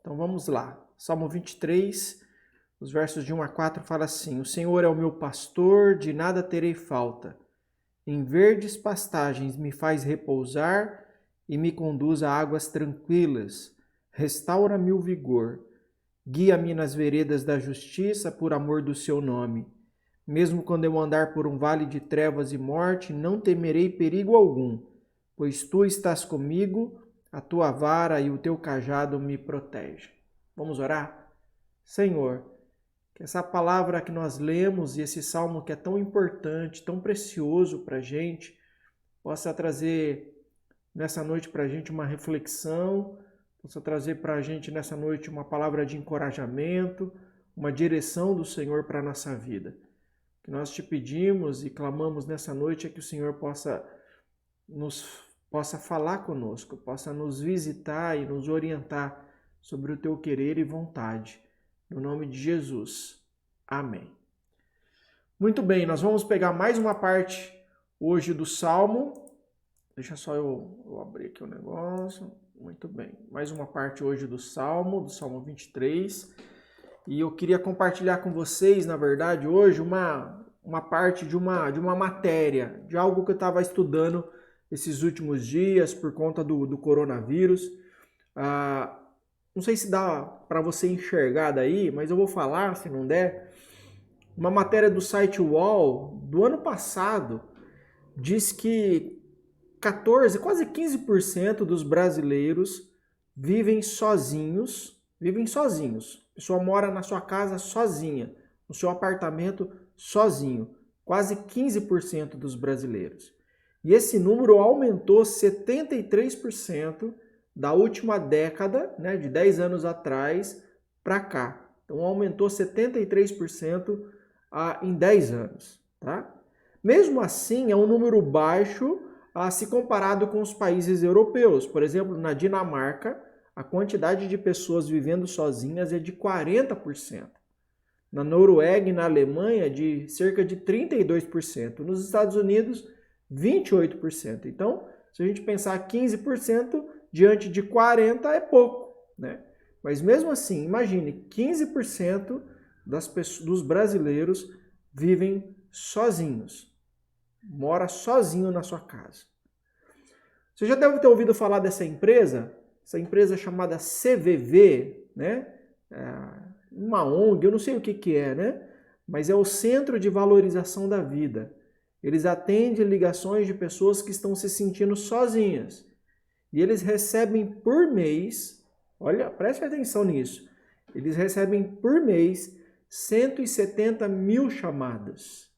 Então vamos lá. Salmo 23, os versos de 1 a 4 fala assim: O Senhor é o meu pastor, de nada terei falta. Em verdes pastagens me faz repousar e me conduz a águas tranquilas. Restaura-me o vigor. Guia-me nas veredas da justiça por amor do seu nome. Mesmo quando eu andar por um vale de trevas e morte, não temerei perigo algum, pois tu estás comigo, a tua vara e o teu cajado me protegem. Vamos orar? Senhor, que essa palavra que nós lemos e esse salmo que é tão importante, tão precioso para a gente, possa trazer nessa noite para a gente uma reflexão, possa trazer para a gente nessa noite uma palavra de encorajamento, uma direção do Senhor para a nossa vida. O que nós te pedimos e clamamos nessa noite é que o Senhor possa falar conosco, possa nos visitar e nos orientar sobre o teu querer e vontade. No nome de Jesus. Amém. Muito bem, nós vamos pegar mais uma parte hoje do Salmo. Deixa só eu abrir aqui o negócio. Muito bem. Mais uma parte hoje do Salmo 23. E eu queria compartilhar com vocês, na verdade, hoje uma parte de uma matéria, de algo que eu estava estudando esses últimos dias por conta do coronavírus. Não sei se dá para você enxergar daí, mas eu vou falar, se não der. Uma matéria do site UOL do ano passado diz que 14, quase 15% dos brasileiros vivem sozinhos. A pessoa mora na sua casa sozinha, no seu apartamento sozinho. Quase 15% dos brasileiros. E esse número aumentou 73% da última década, né, de 10 anos atrás para cá. Então aumentou 73% em 10 anos. Tá? Mesmo assim, é um número baixo se comparado com os países europeus. Por exemplo, na Dinamarca, a quantidade de pessoas vivendo sozinhas é de 40%. Na Noruega e na Alemanha, de cerca de 32%. Nos Estados Unidos, 28%. Então, se a gente pensar 15%, diante de 40% é pouco, né? Mas mesmo assim, imagine, 15% dos brasileiros vivem sozinhos. Mora sozinho na sua casa. Você já deve ter ouvido falar dessa empresa chamada CVV, né? Uma ONG, eu não sei o que é, né? Mas é o Centro de Valorização da Vida. Eles atendem ligações de pessoas que estão se sentindo sozinhas. E eles recebem por mês, olha, preste atenção nisso, eles recebem por mês 170 mil chamadas.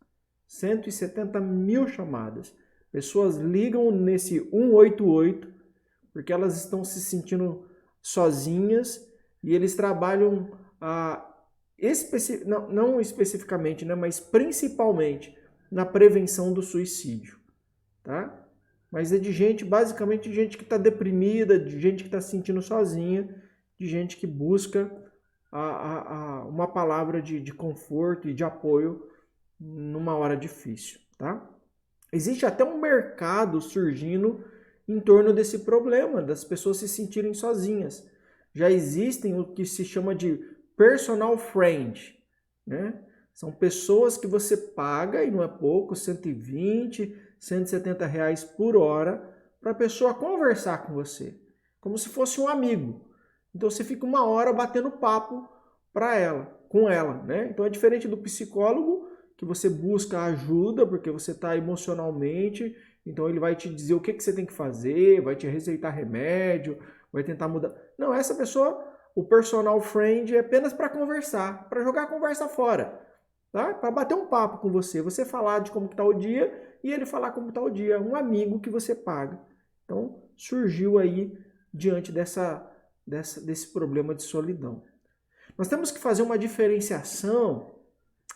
170 mil chamadas. Pessoas ligam nesse 188 porque elas estão se sentindo sozinhas e eles trabalham, não especificamente, né, mas principalmente na prevenção do suicídio. Tá? Mas é de gente, basicamente de gente que está deprimida, de gente que está se sentindo sozinha, de gente que busca uma palavra de conforto e de apoio numa hora difícil. Tá? Existe até um mercado surgindo em torno desse problema, das pessoas se sentirem sozinhas. Já existem o que se chama de personal friend, né? São pessoas que você paga, e não é pouco, 120, 170 reais por hora, para a pessoa conversar com você, como se fosse um amigo. Então você fica uma hora batendo papo com ela, né? Então é diferente do psicólogo, que você busca ajuda, porque você está emocionalmente, então ele vai te dizer o que você tem que fazer, vai te receitar remédio, vai tentar mudar. Não, essa pessoa, o personal friend, é apenas para conversar, para jogar a conversa fora. Tá? Para bater um papo com você, você falar de como está o dia e ele falar como está o dia, um amigo que você paga. Então, surgiu aí diante desse problema de solidão. Nós temos que fazer uma diferenciação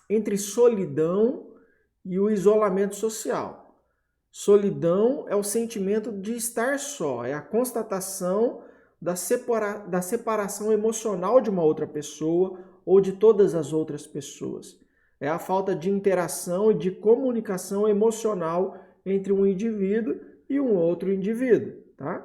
entre solidão e o isolamento social. Solidão é o sentimento de estar só, é a constatação da separação emocional de uma outra pessoa ou de todas as outras pessoas. É a falta de interação e de comunicação emocional entre um indivíduo e um outro indivíduo. Tá?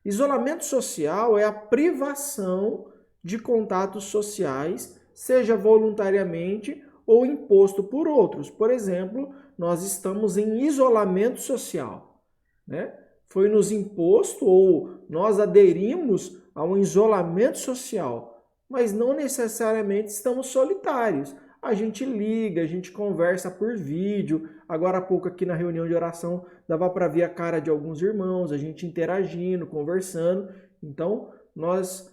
Isolamento social é a privação de contatos sociais, seja voluntariamente ou imposto por outros. Por exemplo, nós estamos em isolamento social, né? Foi nos imposto ou nós aderimos a um isolamento social, mas não necessariamente estamos solitários. A gente liga, a gente conversa por vídeo. Agora há pouco aqui na reunião de oração dava para ver a cara de alguns irmãos, a gente interagindo, conversando. Então, nós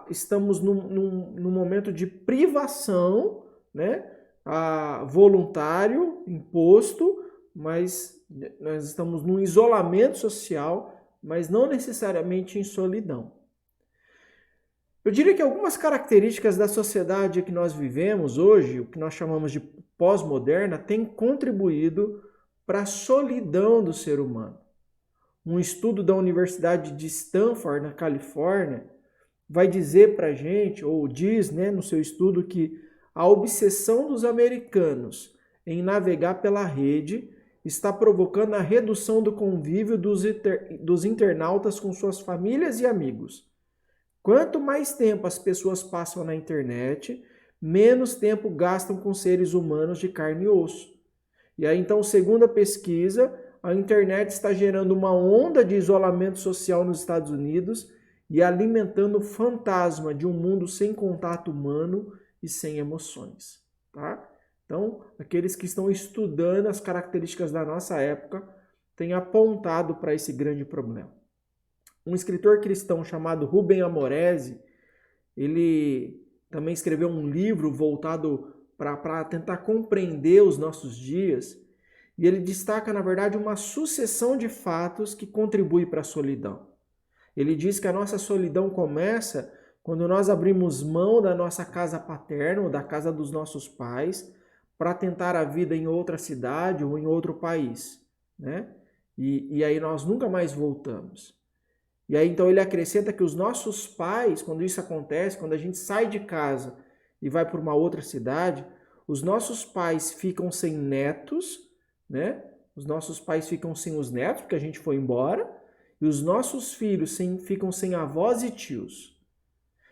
estamos num momento de privação, né? Voluntário, imposto, mas nós estamos num isolamento social, mas não necessariamente em solidão. Eu diria que algumas características da sociedade que nós vivemos hoje, o que nós chamamos de pós-moderna, têm contribuído para a solidão do ser humano. Um estudo da Universidade de Stanford, na Califórnia, vai dizer para a gente, ou diz, né, no seu estudo, que a obsessão dos americanos em navegar pela rede está provocando a redução do convívio dos internautas com suas famílias e amigos. Quanto mais tempo as pessoas passam na internet, menos tempo gastam com seres humanos de carne e osso. E aí, então, segundo a pesquisa, a internet está gerando uma onda de isolamento social nos Estados Unidos e alimentando o fantasma de um mundo sem contato humano e sem emoções. Tá? Então, aqueles que estão estudando as características da nossa época têm apontado para esse grande problema. Um escritor cristão chamado Rubem Amoresi, ele também escreveu um livro voltado para tentar compreender os nossos dias, e ele destaca, na verdade, uma sucessão de fatos que contribui para a solidão. Ele diz que a nossa solidão começa quando nós abrimos mão da nossa casa paterna ou da casa dos nossos pais para tentar a vida em outra cidade ou em outro país, né? E aí nós nunca mais voltamos. E aí então ele acrescenta que os nossos pais, quando isso acontece, quando a gente sai de casa e vai para uma outra cidade, os nossos pais ficam sem netos, né? Os nossos pais ficam sem os netos, porque a gente foi embora, e os nossos filhos ficam sem avós e tios.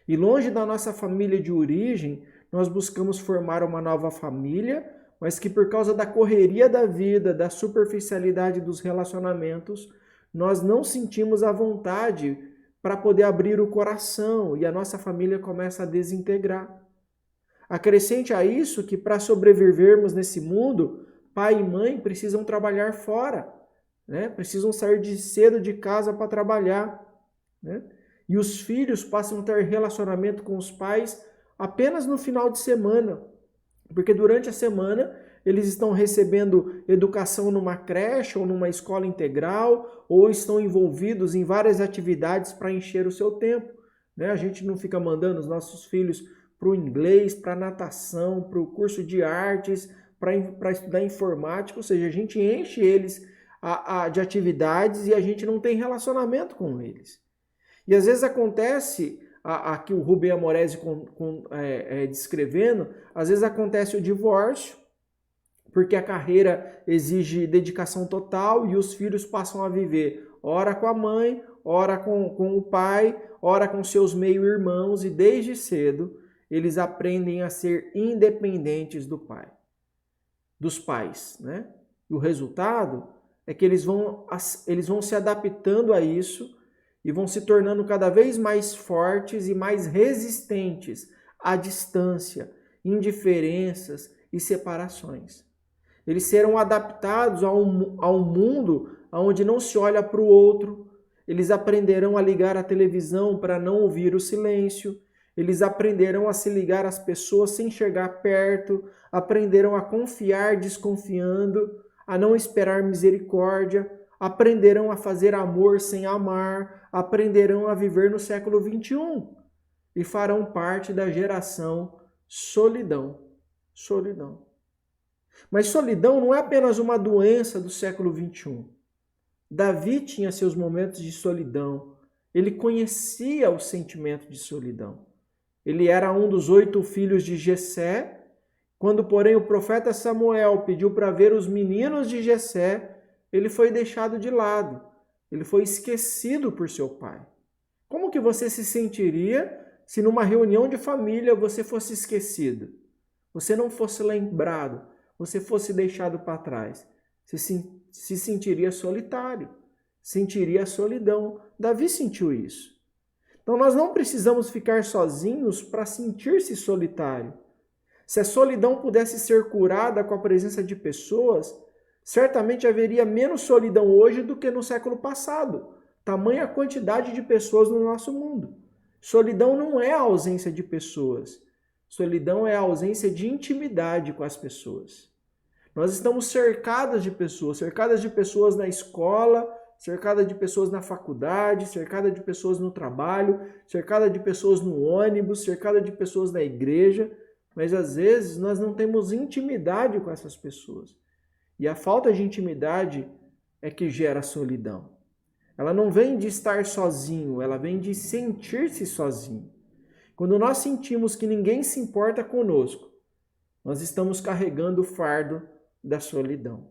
E longe da nossa família de origem, nós buscamos formar uma nova família, mas que por causa da correria da vida, da superficialidade dos relacionamentos, nós não sentimos a vontade para poder abrir o coração e a nossa família começa a desintegrar. Acrescente a isso que para sobrevivermos nesse mundo, pai e mãe precisam trabalhar fora, né? Precisam sair cedo de casa para trabalhar, né? E os filhos passam a ter relacionamento com os pais apenas no final de semana, porque durante a semana eles estão recebendo educação numa creche ou numa escola integral, ou estão envolvidos em várias atividades para encher o seu tempo, né? A gente não fica mandando os nossos filhos para o inglês, para a natação, para o curso de artes, para estudar informática, ou seja, a gente enche eles de atividades e a gente não tem relacionamento com eles. E às vezes acontece, aqui o Rubem Amoresi descrevendo, às vezes acontece o divórcio, porque a carreira exige dedicação total e os filhos passam a viver ora com a mãe, ora com o pai, ora com seus meio-irmãos, e desde cedo eles aprendem a ser independentes dos pais, né? E o resultado é que eles vão se adaptando a isso e vão se tornando cada vez mais fortes e mais resistentes à distância, indiferenças e separações. Eles serão adaptados a um mundo onde não se olha para o outro. Eles aprenderão a ligar a televisão para não ouvir o silêncio. Eles aprenderão a se ligar às pessoas sem chegar perto. Aprenderão a confiar desconfiando, a não esperar misericórdia. Aprenderão a fazer amor sem amar. Aprenderão a viver no século XXI. E farão parte da geração solidão. Solidão. Mas solidão não é apenas uma doença do século XXI. Davi tinha seus momentos de solidão. Ele conhecia o sentimento de solidão. Ele era um dos 8 filhos de Jessé. Quando, porém, o profeta Samuel pediu para ver os meninos de Jessé, ele foi deixado de lado. Ele foi esquecido por seu pai. Como que você se sentiria se numa reunião de família você fosse esquecido? Você não fosse lembrado, você fosse deixado para trás? Você se sentiria solitário, sentiria a solidão. Davi sentiu isso. Então nós não precisamos ficar sozinhos para sentir-se solitário. Se a solidão pudesse ser curada com a presença de pessoas, certamente haveria menos solidão hoje do que no século passado. Tamanha a quantidade de pessoas no nosso mundo. Solidão não é a ausência de pessoas. Solidão é a ausência de intimidade com as pessoas. Nós estamos cercadas de pessoas na escola, cercada de pessoas na faculdade, cercada de pessoas no trabalho, cercada de pessoas no ônibus, cercada de pessoas na igreja, mas às vezes nós não temos intimidade com essas pessoas. E a falta de intimidade é que gera solidão. Ela não vem de estar sozinho, ela vem de sentir-se sozinho. Quando nós sentimos que ninguém se importa conosco, nós estamos carregando o fardo da solidão.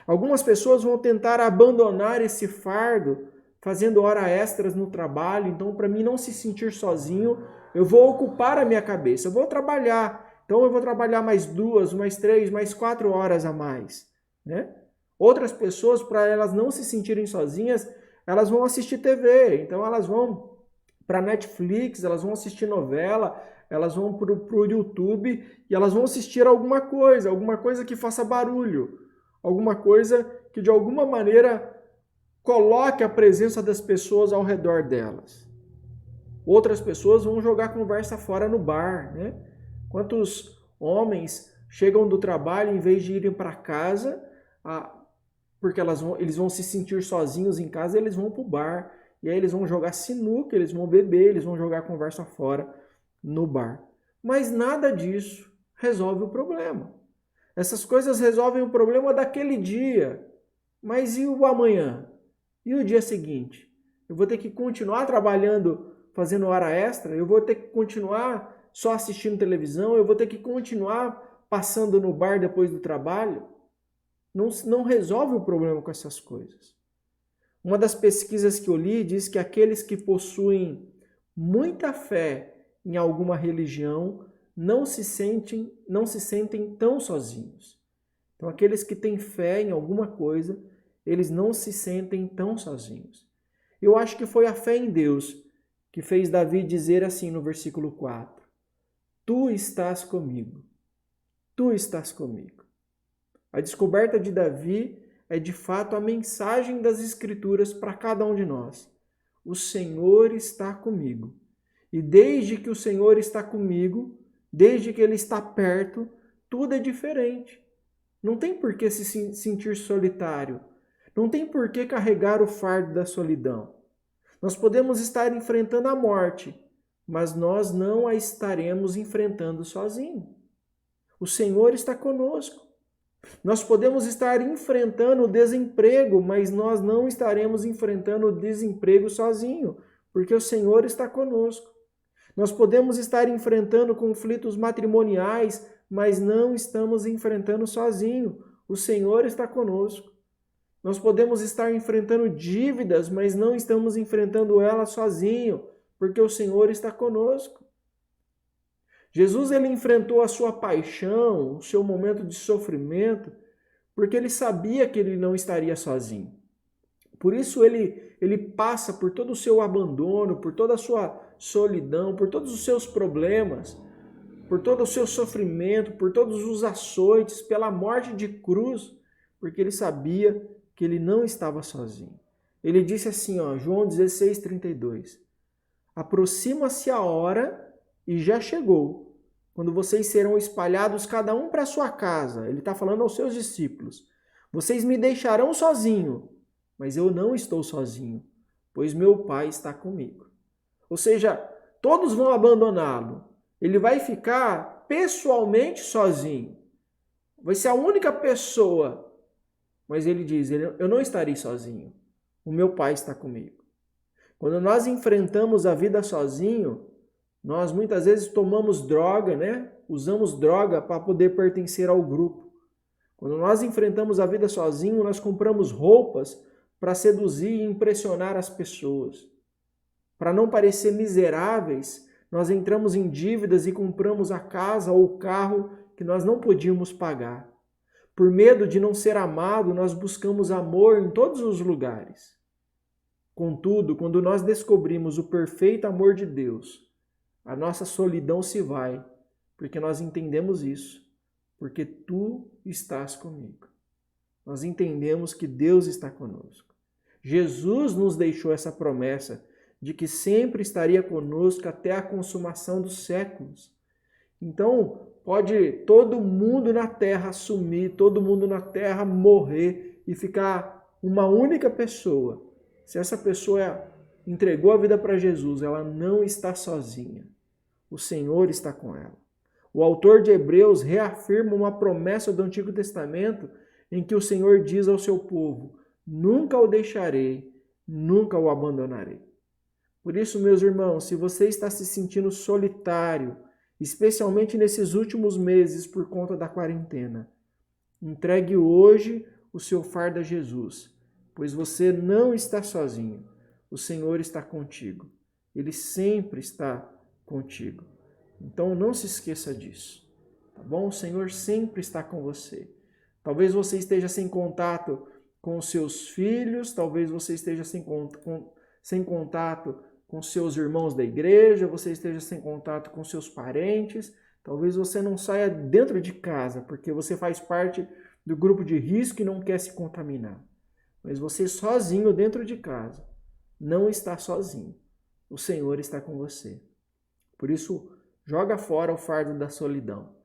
Algumas pessoas vão tentar abandonar esse fardo fazendo horas extras no trabalho. Então, para mim não se sentir sozinho, eu vou ocupar a minha cabeça. Eu vou trabalhar. Então, eu vou trabalhar mais 2, mais 3, mais 4 horas a mais, né? Outras pessoas, para elas não se sentirem sozinhas, elas vão assistir TV. Então, elas vão para Netflix, elas vão assistir novela, elas vão para o YouTube e elas vão assistir alguma coisa que faça barulho. Alguma coisa que de alguma maneira coloque a presença das pessoas ao redor delas. Outras pessoas vão jogar conversa fora no bar, né? Quantos homens chegam do trabalho, em vez de irem para casa, porque eles vão se sentir sozinhos em casa, eles vão para o bar. E aí eles vão jogar sinuca, eles vão beber, eles vão jogar conversa fora no bar. Mas nada disso resolve o problema. Essas coisas resolvem o problema daquele dia. Mas e o amanhã? E o dia seguinte? Eu vou ter que continuar trabalhando, fazendo hora extra? Eu vou ter que continuar só assistindo televisão? Eu vou ter que continuar passando no bar depois do trabalho? Não resolve o problema com essas coisas. Uma das pesquisas que eu li diz que aqueles que possuem muita fé em alguma religião não se sentem tão sozinhos. Então, aqueles que têm fé em alguma coisa, eles não se sentem tão sozinhos. Eu acho que foi a fé em Deus que fez Davi dizer assim no versículo 4: Tu estás comigo, tu estás comigo. A descoberta de Davi é de fato a mensagem das Escrituras para cada um de nós. O Senhor está comigo. E desde que o Senhor está comigo, desde que Ele está perto, tudo é diferente. Não tem por que se sentir solitário. Não tem por que carregar o fardo da solidão. Nós podemos estar enfrentando a morte, mas nós não a estaremos enfrentando sozinhos. O Senhor está conosco. Nós podemos estar enfrentando o desemprego, mas nós não estaremos enfrentando o desemprego sozinho, porque o Senhor está conosco. Nós podemos estar enfrentando conflitos matrimoniais, mas não estamos enfrentando sozinho. O Senhor está conosco. Nós podemos estar enfrentando dívidas, mas não estamos enfrentando elas sozinho, porque o Senhor está conosco. Jesus ele enfrentou a sua paixão, o seu momento de sofrimento, porque ele sabia que ele não estaria sozinho. Por isso ele passa por todo o seu abandono, por toda a sua solidão, por todos os seus problemas, por todo o seu sofrimento, por todos os açoites, pela morte de cruz, porque ele sabia que ele não estava sozinho. Ele disse assim, João 16:32, aproxima-se a hora e já chegou, quando vocês serão espalhados cada um para sua casa. Ele está falando aos seus discípulos. Vocês me deixarão sozinho, mas eu não estou sozinho, pois meu Pai está comigo. Ou seja, todos vão abandoná-lo. Ele vai ficar pessoalmente sozinho. Vai ser a única pessoa. Mas ele diz, eu não estarei sozinho. O meu Pai está comigo. Quando nós enfrentamos a vida sozinho, nós muitas vezes tomamos droga, né? Usamos droga para poder pertencer ao grupo. Quando nós enfrentamos a vida sozinho, nós compramos roupas para seduzir e impressionar as pessoas. Para não parecer miseráveis, nós entramos em dívidas e compramos a casa ou o carro que nós não podíamos pagar. Por medo de não ser amado, nós buscamos amor em todos os lugares. Contudo, quando nós descobrimos o perfeito amor de Deus, a nossa solidão se vai, porque nós entendemos isso, porque tu estás comigo. Nós entendemos que Deus está conosco. Jesus nos deixou essa promessa de que sempre estaria conosco até a consumação dos séculos. Então, pode todo mundo na terra sumir, todo mundo na terra morrer e ficar uma única pessoa. Se essa pessoa entregou a vida para Jesus, ela não está sozinha. O Senhor está com ela. O autor de Hebreus reafirma uma promessa do Antigo Testamento em que o Senhor diz ao seu povo: nunca o deixarei, nunca o abandonarei. Por isso, meus irmãos, se você está se sentindo solitário, especialmente nesses últimos meses por conta da quarentena, entregue hoje o seu fardo a Jesus, pois você não está sozinho. O Senhor está contigo. Ele sempre está contigo. Então não se esqueça disso, tá bom? O Senhor sempre está com você. Talvez você esteja sem contato com os seus filhos, talvez você esteja sem contato com seus irmãos da igreja, você esteja sem contato com seus parentes, talvez você não saia dentro de casa, porque você faz parte do grupo de risco e não quer se contaminar. Mas você sozinho dentro de casa não está sozinho. O Senhor está com você. Por isso, joga fora o fardo da solidão.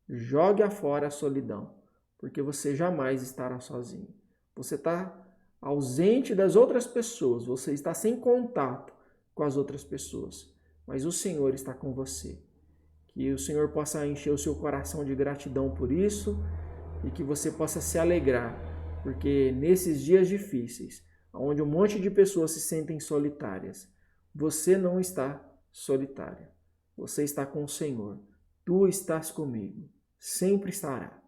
Jogue fora a solidão, porque você jamais estará sozinho. Você está ausente das outras pessoas, você está sem contato com as outras pessoas, mas o Senhor está com você. Que o Senhor possa encher o seu coração de gratidão por isso e que você possa se alegrar, porque nesses dias difíceis, onde um monte de pessoas se sentem solitárias, você não está solitária. Você está com o Senhor. Tu estás comigo. Sempre estará.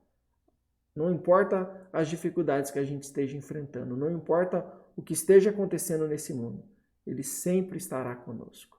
Não importa as dificuldades que a gente esteja enfrentando, não importa o que esteja acontecendo nesse mundo, Ele sempre estará conosco.